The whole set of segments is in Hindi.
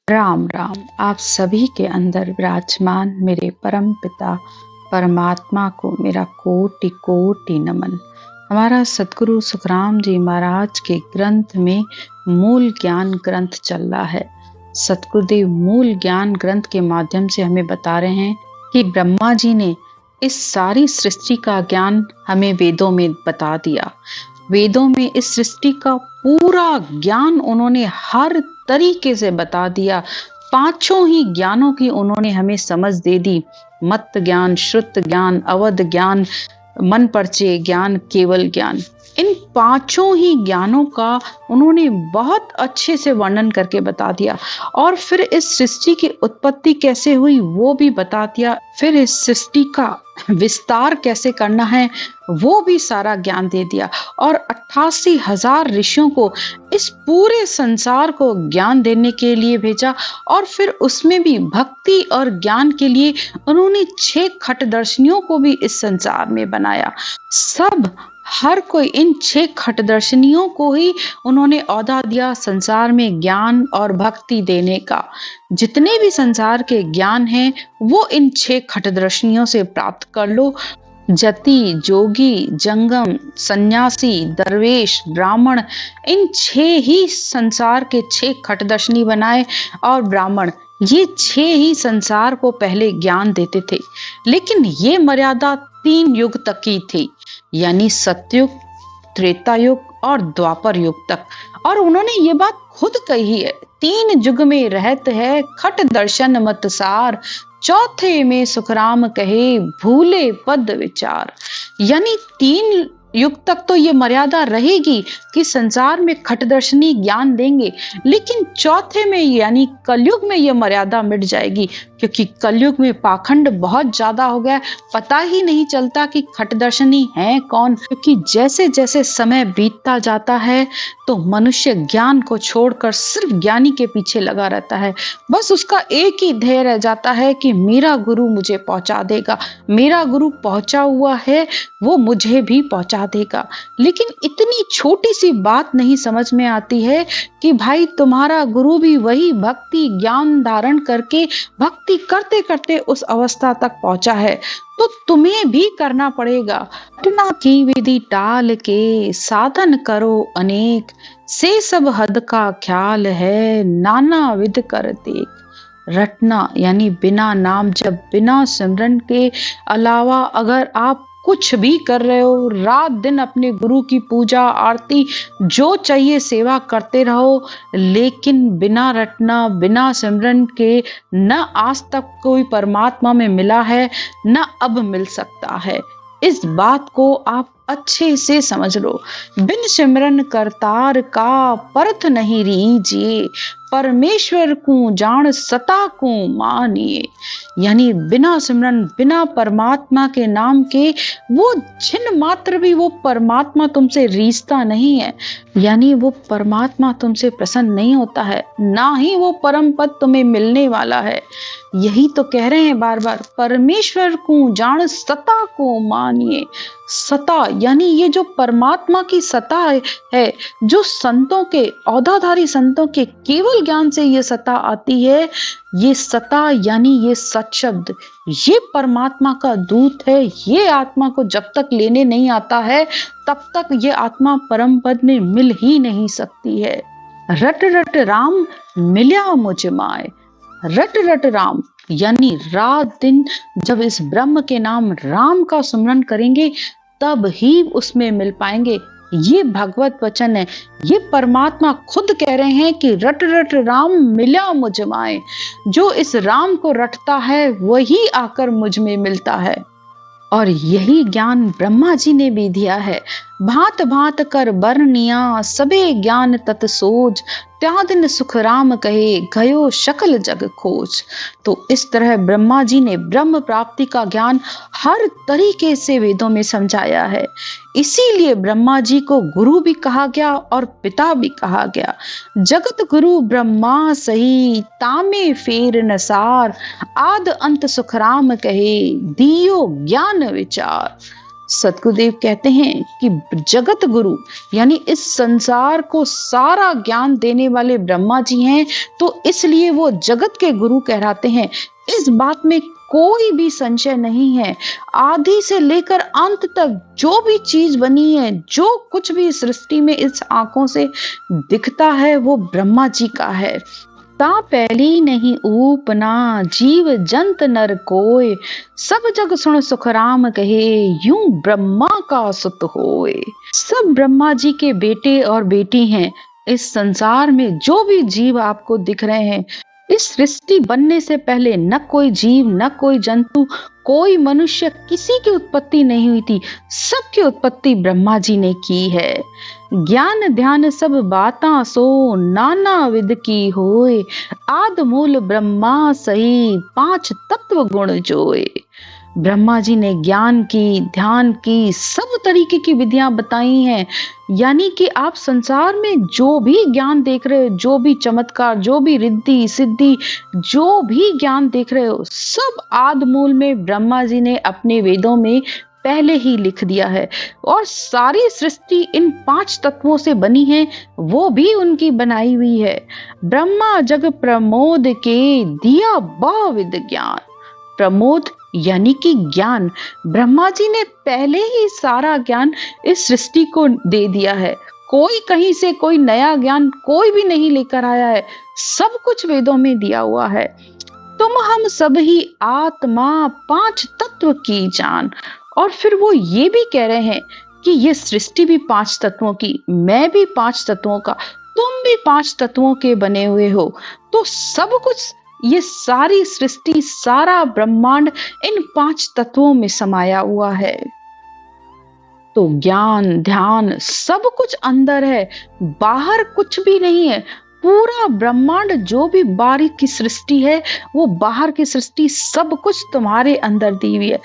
राम राम। आप सभी के अंदर विराजमान मेरे परम पिता परमात्मा को मेरा कोटि कोटि नमन। हमारा सदगुरु सुखराम जी महाराज के ग्रंथ में मूल ज्ञान ग्रंथ चल रहा है। सतगुरुदेव मूल ज्ञान ग्रंथ के माध्यम से हमें बता रहे हैं कि ब्रह्मा जी ने इस सारी सृष्टि का ज्ञान हमें वेदों में बता दिया। वेदों में इस सृष्टि का पूरा ज्ञान उन्होंने हर तरीके से बता दिया। पांचों ही ज्ञानों की उन्होंने हमें समझ दे दी। मत ज्ञान, श्रुत ज्ञान, अवध ज्ञान, मन परचे ज्ञान, केवल ज्ञान। इन पांचों ही ज्ञानों का उन्होंने बहुत अच्छे से वर्णन करके बता दिया। और फिर इस सृष्टि की उत्पत्ति कैसे हुई वो भी बता दिया। फिर इस सृष्टि का विस्तार कैसे करना है वो भी सारा ज्ञान दे दिया। और 88,000 ऋषियों को इस पूरे संसार को ज्ञान देने के लिए भेजा। और फिर उसमें भी भक्ति और ज्ञान के लिए उन्होंने 6 खटदर्शनियों को भी इस संसार में बनाया। सब हर कोई इन 6 खटदर्शनियों को ही उन्होंने औहदा दिया संसार में ज्ञान और भक्ति देने का। जितने भी संसार के ज्ञान हैं वो इन 6 खटदर्शनियों से प्राप्त कर लो। जति, जोगी, जंगम, सन्यासी, दरवेश, ब्राह्मण, इन 6 ही संसार के 6 खटदर्शनी बनाए। और ब्राह्मण ये 6 ही संसार को पहले ज्ञान देते थे। लेकिन ये मर्यादा 3 युग तक की थी, यानी सतयुग, त्रेता युग और द्वापर युग तक। और उन्होंने ये बात खुद कही है, 3 युग में रहत है खट दर्शन मत सार, चौथे में सुखराम कहे भूले पद विचार। यानी 3 युग तक तो ये मर्यादा रहेगी कि संसार में खटदर्शनी ज्ञान देंगे। लेकिन चौथे में यानी कलयुग में ये मर्यादा मिट जाएगी, क्योंकि कलयुग में पाखंड बहुत ज्यादा हो गया। पता ही नहीं चलता कि खटदर्शनी है कौन, क्योंकि जैसे जैसे समय बीतता जाता है तो मनुष्य ज्ञान को छोड़कर सिर्फ ज्ञानी के पीछे लगा रहता है। बस उसका एक ही ध्येय रह जाता है कि मेरा गुरु मुझे पहुंचा देगा, मेरा गुरु पहुंचा हुआ है वो मुझे भी पहुंचा देगा। लेकिन इतनी छोटी सी बात नहीं समझ में आती है कि भाई तुम्हारा गुरु भी वही भक्ति ज्ञान धारण करके भक्ति करते करते उस अवस्था तक पहुंचा है, तो तुम्हें भी करना पड़ेगा। घटना की विधि टाल के साधन करो अनेक, से सब हद का ख्याल है नाना विध कर देख। रटना यानी बिना नाम जप, बिना सिमरन के अलावा अगर आप कुछ भी कर रहे हो, रात दिन अपने गुरु की पूजा आरती जो चाहिए सेवा करते रहो, लेकिन बिना रटना बिना सिमरन के न आज तक कोई परमात्मा में मिला है न अब मिल सकता है। इस बात को आप अच्छे से समझ लो। बिन सिमरन करतार का परथ नहीं रीजिए, परमेश्वर को जान सता को मानिए। यानी बिना सिमरन बिना परमात्मा के नाम के वो छिन्न मात्र भी वो परमात्मा तुमसे रीझता नहीं है, यानी वो परमात्मा तुमसे प्रसन्न नहीं होता है, ना ही वो परम पद तुम्हें मिलने वाला है। यही तो कह रहे हैं बार बार, परमेश्वर को जान सता को मानिए। सता यानी ये जो परमात्मा की सता है, जो संतों के औधाधारी संतों के केवल ज्ञान से ये सता आती है, ये सता यानी ये सत शब्द, ये परमात्मा का दूत है। ये आत्मा को जब तक लेने नहीं आता है तब तक ये आत्मा परम पद में मिल ही नहीं सकती है। रट रट राम मिल्या मुझ माय। रट रट राम यानी रात दिन जब इस ब्रह्म के नाम राम का सुमरन करेंगे तब ही उसमें मिल पाएंगे। ये भगवत वचन है, ये परमात्मा खुद कह रहे हैं कि रट रट राम मिला मुझ माए। जो इस राम को रटता है वही आकर मुझ में मिलता है। और यही ज्ञान ब्रह्मा जी ने भी दिया है। भांत भांत कर बरनिया सबे ज्ञान तत सोज, त्यादिन सुख राम कहे गयो शकल जग खोज। तो इस तरह ब्रह्मा जी ने ब्रह्म प्राप्ति का ज्ञान हर तरीके से वेदों में समझाया है। इसीलिए ब्रह्मा जी को गुरु भी कहा गया और पिता भी कहा गया। जगत गुरु ब्रह्मा सही तामे फेर नसार, आद अंत सुख राम कहे दियो ज्ञान विचार। सद्गुरुदेव कहते हैं कि जगत गुरु यानी इस संसार को सारा ज्ञान देने वाले ब्रह्मा जी हैं, तो इसलिए वो जगत के गुरु कहलाते हैं। इस बात में कोई भी संशय नहीं है। आदि से लेकर अंत तक जो भी चीज बनी है, जो कुछ भी सृष्टि में इस आंखों से दिखता है, वो ब्रह्मा जी का है। ता पहली नहीं ऊपना, जीव जंत नर कोय, सब जग सुन सुख राम कहे, यूं ब्रह्मा का सुत होए। सब ब्रह्मा जी के बेटे और बेटी हैं। इस संसार में जो भी जीव आपको दिख रहे हैं, इस सृष्टि बनने से पहले न कोई जीव, न कोई जंतु, कोई मनुष्य, किसी की उत्पत्ति नहीं हुई थी। सबकी उत्पत्ति ब्रह्मा जी ने की है। ज्ञान ध्यान सब बाता सो, नाना विध की होए, आद मूल ब्रह्मा सही, पांच तत्व गुण जोए। ब्रह्मा जी ने ज्ञान की, ध्यान की, सब तरीके की विधियां बताई हैं। यानी कि आप संसार में जो भी ज्ञान देख रहे हो, जो भी चमत्कार, जो भी रिद्धि सिद्धि, जो भी ज्ञान देख रहे हो, सब आद मूल में ब्रह्मा जी ने अपने वेदों में पहले ही लिख दिया है। और सारी सृष्टि इन पांच तत्वों से बनी है, वो भी उनकी बनाई हुई है। ब्रह्मा जग प्रमोद के, दिया बहुविध ज्ञान। प्रमोद यानी कि ज्ञान, ब्रह्मा जी ने पहले ही सारा ज्ञान इस सृष्टि को दे दिया है। कोई कहीं से कोई नया ज्ञान कोई भी नहीं लेकर आया है, सब कुछ वेदों में दिया हुआ है। तुम हम सब ही आत्मा, पांच तत्व की जान। और फिर वो ये भी कह रहे हैं कि ये सृष्टि भी पांच तत्वों की, मैं भी पांच तत्वों का, तुम भी पांच तत्वों के बने हुए हो। तो सब कुछ, ये सारी सृष्टि, सारा ब्रह्मांड इन पांच तत्वों में समाया हुआ है। तो ज्ञान ध्यान सब कुछ अंदर है, बाहर कुछ भी नहीं है। पूरा ब्रह्मांड, जो भी बाहर की सृष्टि है, वो बाहर की सृष्टि सब कुछ तुम्हारे अंदर दी हुई है।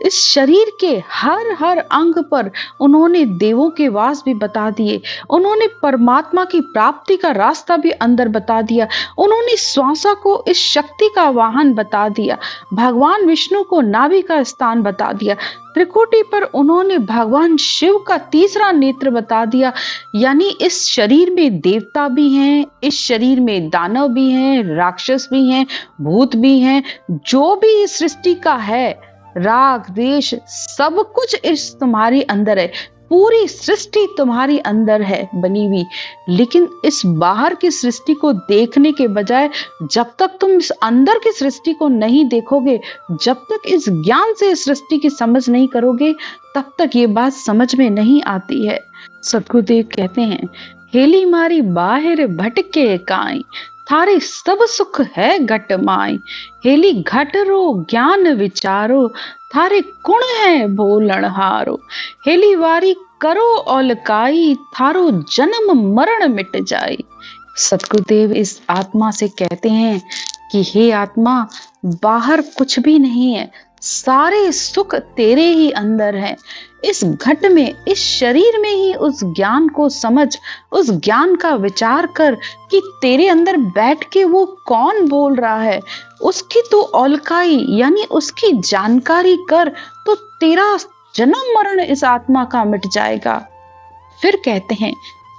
इस शरीर के हर हर अंग पर उन्होंने देवों के वास भी बता दिए। उन्होंने परमात्मा की प्राप्ति का रास्ता भी अंदर बता दिया। उन्होंने श्वासा को इस शक्ति का वाहन बता दिया। भगवान विष्णु को नाभि का स्थान बता दिया। त्रिकुटी पर उन्होंने भगवान शिव का तीसरा नेत्र बता दिया। यानी इस शरीर में देवता भी हैं, इस शरीर में दानव भी हैं, राक्षस भी हैं, भूत भी हैं। जो भी इस सृष्टि का है, राग द्वेष सब कुछ इस तुम्हारे अंदर है। पूरी सृष्टि तुम्हारी अंदर है बनी हुई। लेकिन इस बाहर की सृष्टि को देखने के बजाय, जब तक तुम इस अंदर की सृष्टि को नहीं देखोगे, जब तक इस ज्ञान से इस सृष्टि की समझ नहीं करोगे, तब तक ये बात समझ में नहीं आती है। सद्गुरुदेव कहते हैं, हेली मारी बाहिर भटके काई, थारे सब सुख है घट माई। हेली घट रो ज्ञान विचारो, थारे कुण है बोलन हारो। हेली वारी करो औलकाई, थारो जन्म मरण मिट जाई। सतगुरुदेव इस आत्मा से कहते हैं कि हे आत्मा, बाहर कुछ भी नहीं है, सारे सुख तेरे ही अंदर हैं। इस घट में, इस शरीर में ही उस ज्ञान को समझ, उस ज्ञान का विचार कर कि तेरे अंदर बैठ के वो कौन बोल रहा है, उसकी तू औलकाई यानी उसकी जानकारी कर, तो तेरा जन्म मरण इस आत्मा का मिट जाएगा। फिर कहते हैं,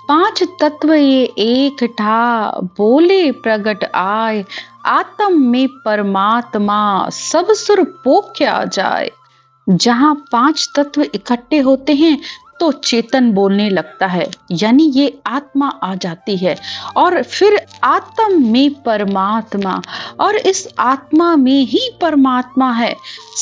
पांच तत्व ये एक ठा, बोले प्रगट आए, आत्म में परमात्मा, सब सुर पोख्या जाए। जहां पांच तत्व इकट्ठे होते हैं तो चेतन बोलने लगता है, यानी ये आत्मा आ जाती है। और फिर आत्म में परमात्मा, और इस आत्मा में ही परमात्मा है।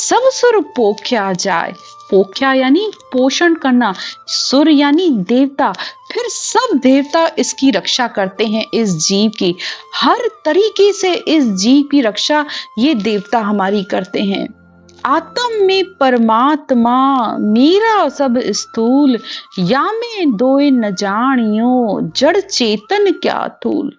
सब सुर पोख्या जाए, पोख्या यानी पोषण करना, सुर यानी देवता। फिर सब देवता इसकी रक्षा करते हैं, इस जीव की। हर तरीके से इस जीव की रक्षा ये देवता हमारी करते हैं। आत्म में परमात्मा, मेरा सब स्थूल, या में दोए न जानियो, जड़ चेतन क्या थूल।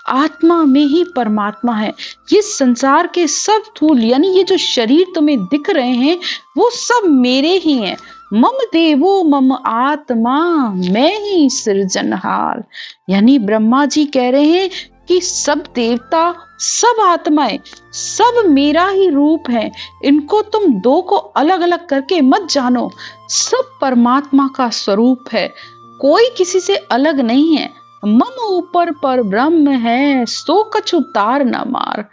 आत्मा में ही परमात्मा है। ये संसार के सब थूल यानी ये जो शरीर तुम्हें दिख रहे हैं, वो सब मेरे ही हैं। मम देवो मम आत्मा, मैं ही सृजनहार। यानी ब्रह्मा जी कह रहे हैं कि सब देवता, सब आत्माएं, सब मेरा ही रूप है। इनको तुम दो को अलग अलग करके मत जानो। सब परमात्मा का स्वरूप है, कोई किसी से अलग नहीं है। मम ऊपर पर ब्रह्म है, सो कछु तार न मार।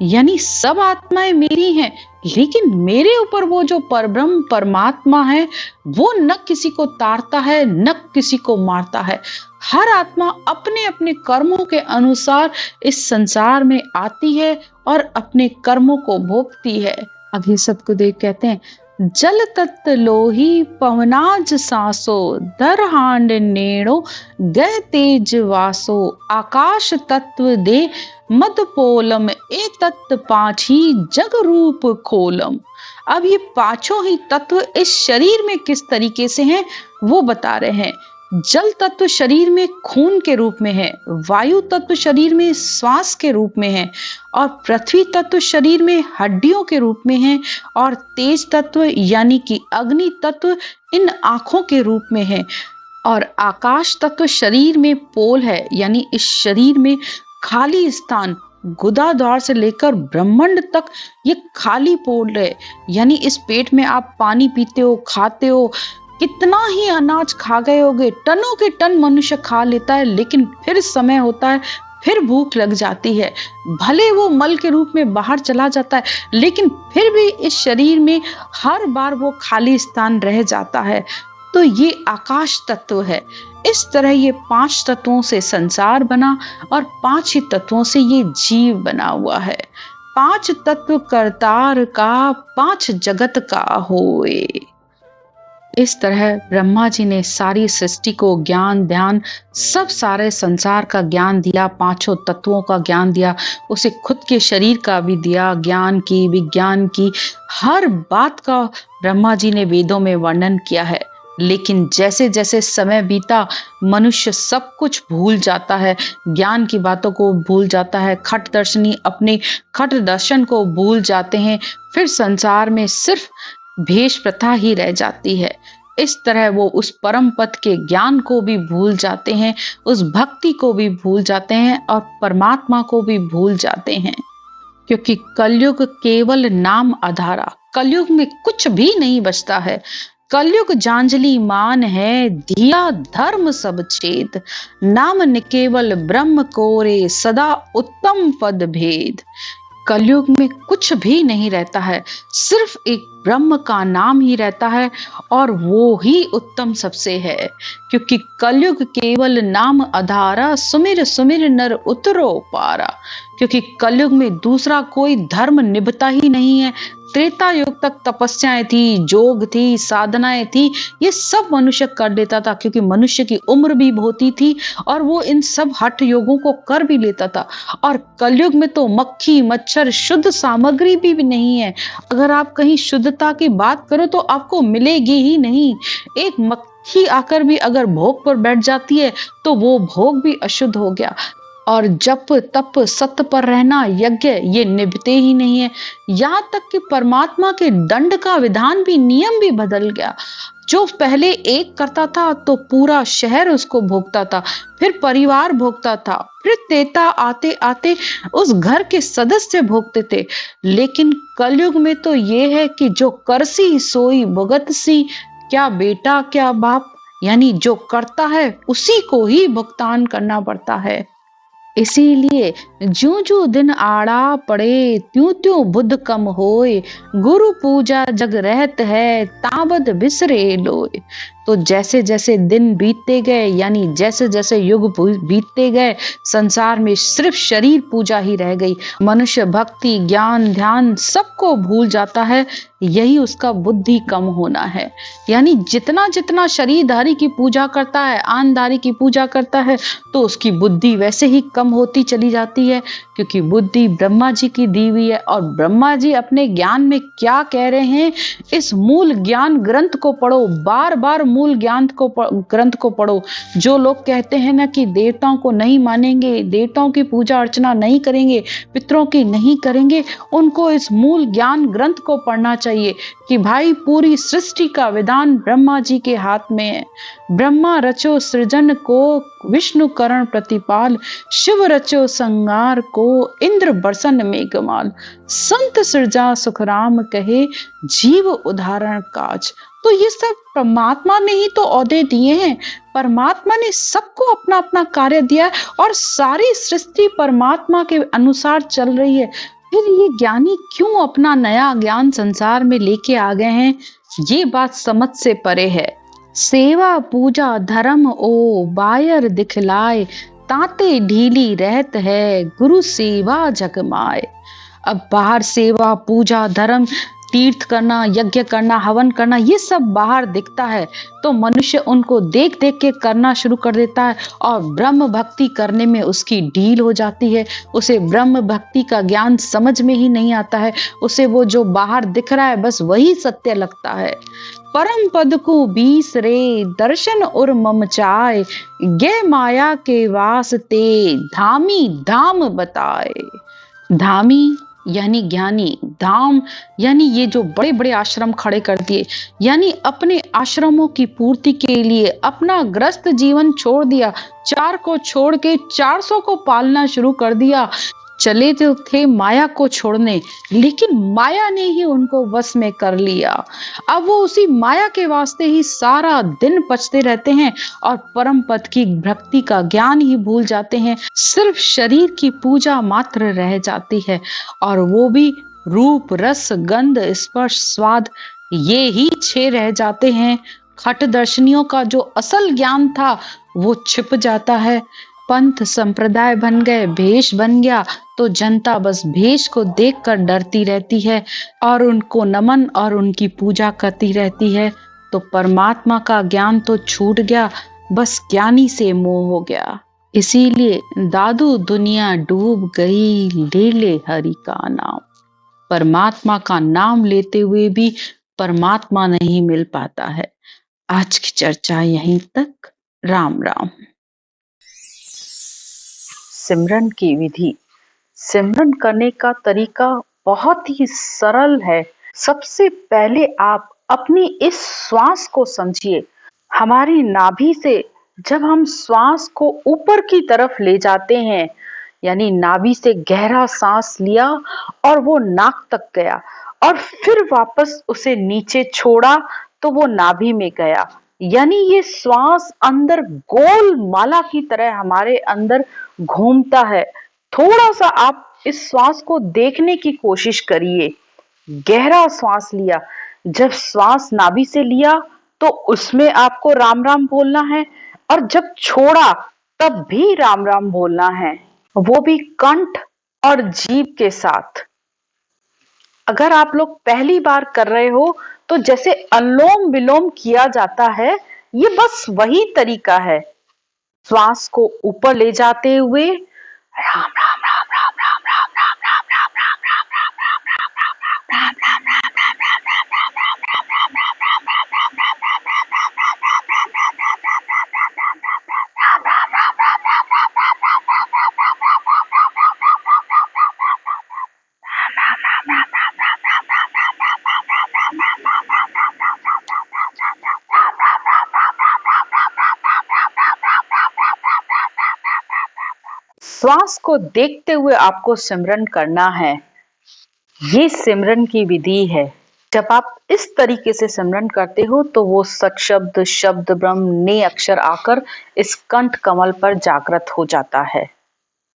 यानी सब आत्माएं मेरी हैं, लेकिन मेरे ऊपर वो जो परब्रह्म परमात्मा है, वो न किसी को तारता है, न किसी को मारता है। हर आत्मा अपने अपने कर्मों के अनुसार इस संसार में आती है और अपने कर्मों को भोगती है। अभी सतगुरुदेव कहते हैं, जल तत्व लोही पवनाज सांसो, दर हांड नेणो गए तेज वासो। आकाश तत्व दे मद पोलम, ए तत्व पांची जग रूप खोलम। अब ये पांचों ही तत्व इस शरीर में किस तरीके से हैं वो बता रहे हैं। जल तत्व शरीर में खून के रूप में है, वायु तत्व शरीर में श्वास के रूप में है, और पृथ्वी तत्व शरीर में हड्डियों के रूप में है, और तेज तत्व यानी कि अग्नि तत्व इन आंखों के रूप में है, और आकाश तत्व शरीर में पोल है, यानी इस शरीर में खाली स्थान गुदा द्वार से लेकर ब्रह्मांड तक ये खाली पोल है। यानी इस पेट में आप पानी पीते हो, खाते हो, कितना ही अनाज खा गए होगे, टनों के टन मनुष्य खा लेता है, लेकिन फिर समय होता है, फिर भूख लग जाती है। भले वो मल के रूप में बाहर चला जाता है, लेकिन फिर भी इस शरीर में हर बार वो खाली स्थान रह जाता है। तो ये आकाश तत्व है। इस तरह ये 5 तत्वों से संसार बना और 5 ही तत्वों से ये जीव बना हुआ है। 5 तत्व करतार का, 5 जगत का होए। इस तरह ब्रह्मा जी ने सारी सृष्टि को ज्ञान ध्यान सब सारे संसार का ज्ञान दिया, 5 तत्वों का ज्ञान दिया, उसे खुद के शरीर का भी दिया, ज्ञान की, विज्ञान की, हर बात का ब्रह्मा जी ने वेदों में वर्णन किया है। लेकिन जैसे जैसे समय बीता, मनुष्य सब कुछ भूल जाता है, ज्ञान की बातों को भूल जाता है, खट दर्शनी अपने खट दर्शन को भूल जाते हैं। फिर संसार में सिर्फ भेष प्रथा ही रह जाती है। इस तरह वो उस परम पद के ज्ञान को भी भूल जाते हैं, उस भक्ति को भी भूल जाते हैं, और परमात्मा को भी भूल जाते हैं। क्योंकि कलयुग केवल नाम आधारा, कलयुग में कुछ भी नहीं बचता है। कलयुग जांजली मान है, धिया धर्म सब छेद। नाम न केवल ब्रह्म कोरे, सदा उत्तम पद भेद। कलयुग में कुछ भी नहीं रहता है, सिर्फ एक ब्रह्म का नाम ही रहता है, और वो ही उत्तम सबसे है। क्योंकि कलयुग केवल नाम आधारा, सुमिर सुमिर नर उतरो पारा। क्योंकि कलयुग में दूसरा कोई धर्म निभता ही नहीं है। त्रेता युग तक तपस्याएं थी, जोग थी, साधनाएं थी, ये सब मनुष्य कर लेता था, क्योंकि मनुष्य की उम्र भी होती थी और वो इन सब हठ योगों को कर भी लेता था। और कलयुग में तो मक्खी मच्छर शुद्ध सामग्री भी नहीं है। अगर आप कहीं शुद्धता की बात करो तो आपको मिलेगी ही नहीं। एक मक्खी आकर भी अगर भोग पर बैठ जाती है तो वो भोग भी अशुद्ध हो गया। और जप तप सत्य पर रहना, यज्ञ, ये निभते ही नहीं है। यहाँ तक कि परमात्मा के दंड का विधान भी, नियम भी बदल गया। जो पहले एक करता था तो पूरा शहर उसको भोगता था, फिर परिवार भोगता था, फिर तेता आते आते उस घर के सदस्य भोगते थे। लेकिन कलयुग में तो ये है कि जो करसी सोई भुगतसी, क्या बेटा क्या बाप, यानी जो करता है उसी को ही भुगतान करना पड़ता है। इसीलिए ज्यों ज्यों दिन आड़ा पड़े, त्यों त्यों बुद्ध कम होए। गुरु पूजा जग रहत है, ताबद बिसरे लोए। तो जैसे जैसे दिन बीतते गए, यानी जैसे जैसे युग बीतते गए, संसार में सिर्फ शरीर पूजा ही रह गई। मनुष्य भक्ति ज्ञान ध्यान सबको भूल जाता है। यही उसका बुद्धि कम होना है। यानी जितना जितना शरीरधारी की पूजा करता है, आनधारी की पूजा करता है, तो उसकी बुद्धि वैसे ही कम होती चली जाती है। क्योंकि बुद्धि ब्रह्मा जी की दी हुई है, और ब्रह्मा जी अपने ज्ञान में क्या कह रहे हैं, इस मूल ज्ञान ग्रंथ को पढ़ो, बार बार मूल ग्रंथ को पढ़ो। जो लोग कहते हैं ना कि देवताओं को नहीं मानेंगे, देवताओं की पूजा अर्चना नहीं करेंगे, पितरों की नहीं करेंगे, उनको इस मूल ज्ञान ग्रंथ को पढ़ना चाहिए कि भाई पूरी सृष्टि का विधान ब्रह्मा जी के हाथ में है। ब्रह्मा रचो सृजन को, विष्णु करण प्रतिपाल, शिव रचो संगार को, इंद्र बरसन मेघमाल, संत सृजा सुखराम कहे, जीव उदाहरण काज। तो ये सब परमात्मा ने ही तो ओहदे दिए हैं। परमात्मा ने सबको अपना अपना कार्य दिया है और सारी सृष्टि परमात्मा के अनुसार चल रही है। फिर ये ज्ञानी क्यों अपना नया ज्ञान संसार में लेके आ गए हैं, ये बात समझ से परे है। सेवा पूजा धर्म ओ बायर दिखलाए, ताते ढीली रहत है गुरु सेवा जगमाए। अब बाहर सेवा पूजा धर्म, तीर्थ करना, यज्ञ करना, हवन करना, ये सब बाहर दिखता है तो मनुष्य उनको देख देख के करना शुरू कर देता है और ब्रह्म भक्ति करने में उसकी ढील हो जाती है। उसे ब्रह्म भक्ति का ज्ञान समझ में ही नहीं आता है। उसे वो जो बाहर दिख रहा है बस वही सत्य लगता है। परम पद को बीस रे दर्शन और ममचाए, गे माया के वास्ते धामी धाम बताए। धामी यानी ज्ञानी, धाम यानी ये जो बड़े बड़े आश्रम खड़े कर दिए, यानी अपने आश्रमों की पूर्ति के लिए अपना ग्रस्त जीवन छोड़ दिया, 4 को छोड़ के 400 को पालना शुरू कर दिया। चले तो थे माया को छोड़ने, लेकिन माया ने ही उनको वश में कर लिया। अब वो उसी माया के वास्ते ही सारा दिन पचते रहते हैं और परम पद की भक्ति का ज्ञान ही भूल जाते हैं। सिर्फ शरीर की पूजा मात्र रह जाती है और वो भी रूप रस गंध स्पर्श स्वाद, ये ही 6 रह जाते हैं। खट दर्शनियों का जो असल ज्ञान था वो छिप जाता है। पंथ संप्रदाय बन गए, भेष बन गया तो जनता बस भेष को देखकर डरती रहती है और उनको नमन और उनकी पूजा करती रहती है। तो परमात्मा का ज्ञान तो छूट गया, बस ज्ञानी से मोह हो गया। इसीलिए दादू दुनिया डूब गई, ले ले हरि का नाम। परमात्मा का नाम लेते हुए भी परमात्मा नहीं मिल पाता है। आज की चर्चा यहीं तक। राम राम। सिमरन की विधि। सिमरन करने का तरीका बहुत ही सरल है। सबसे पहले आप अपनी इस श्वास को समझिए। हमारी नाभि से जब हम श्वास को ऊपर की तरफ ले जाते हैं, यानी नाभि से गहरा सांस लिया और वो नाक तक गया और फिर वापस उसे नीचे छोड़ा तो वो नाभि में गया, यानी ये श्वास अंदर गोल माला की तरह हमारे अंदर घूमता है। थोड़ा सा आप इस श्वास को देखने की कोशिश करिए। गहरा श्वास लिया, जब श्वास नाभि से लिया तो उसमें आपको राम राम बोलना है और जब छोड़ा तब भी राम राम बोलना है, वो भी कंठ और जीभ के साथ। अगर आप लोग पहली बार कर रहे हो तो जैसे अनुलोम विलोम किया जाता है, ये बस वही तरीका है। श्वास को ऊपर ले जाते हुए राम राम राम राम राम राम राम राम राम राम राम राम राम राम राम राम राम श्वास को देखते हुए आपको सिमरन करना है। ये सिमरन की विधि है। जब आप इस तरीके से सिमरन करते हो तो वो सत्शब्द शब्द ब्रह्म ने अक्षर आकर इस कंठ कमल पर जागृत हो जाता है।